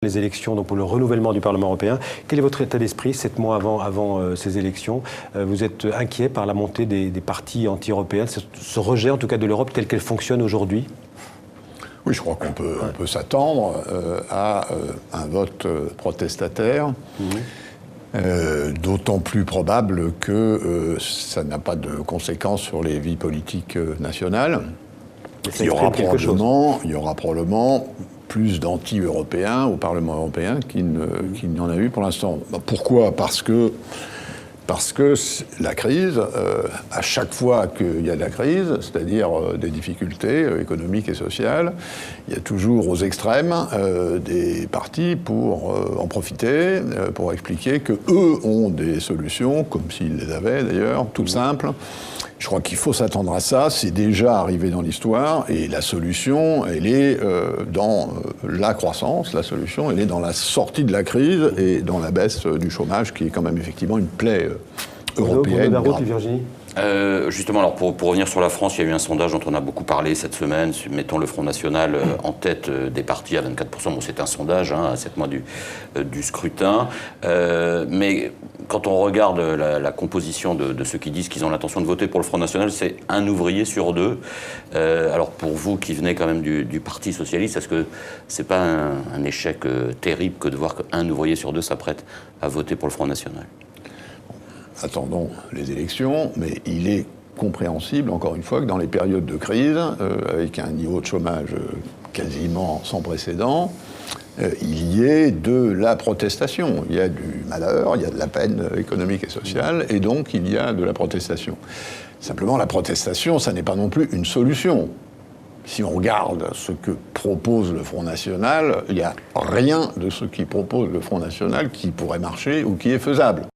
Les élections donc pour le renouvellement du Parlement européen. Quel est votre état d'esprit 7 mois avant ces élections? Vous êtes inquiet par la montée des partis anti-européens, ce rejet en tout cas de l'Europe telle qu'elle fonctionne aujourd'hui? Oui, je crois qu'on peut s'attendre à un vote protestataire, d'autant plus probable que ça n'a pas de conséquences sur les vies politiques nationales. Il y aura probablement plus d'anti-européens au Parlement européen qu'il n'y en a eu pour l'instant. Pourquoi ? Parce que la crise, à chaque fois qu'il y a de la crise, c'est-à-dire des difficultés économiques et sociales, il y a toujours aux extrêmes des partis pour en profiter, pour expliquer qu'eux ont des solutions, comme s'ils les avaient d'ailleurs, toutes simples. Je crois qu'il faut s'attendre à ça, c'est déjà arrivé dans l'histoire, et la solution, elle est dans la croissance, la solution, elle est dans la sortie de la crise et dans la baisse du chômage, qui est quand même effectivement une plaie européenne. Virginie ? Justement, alors pour revenir sur la France, il y a eu un sondage dont on a beaucoup parlé cette semaine, mettons le Front National en tête des partis à 24%. Bon, c'est un sondage, à 7 mois du scrutin. Mais quand on regarde la composition de ceux qui disent qu'ils ont l'intention de voter pour le Front National, c'est un ouvrier sur deux. Alors pour vous qui venez quand même du Parti Socialiste, est-ce que c'est pas un échec terrible que de voir qu'un ouvrier sur deux s'apprête à voter pour le Front National ? Attendons les élections, mais il est compréhensible, encore une fois, que dans les périodes de crise, avec un niveau de chômage quasiment sans précédent, il y ait de la protestation. Il y a du malheur, il y a de la peine économique et sociale, et donc il y a de la protestation. Simplement, la protestation, ça n'est pas non plus une solution. Si on regarde ce que propose le Front National, il n'y a rien de ce qui propose le Front National qui pourrait marcher ou qui est faisable.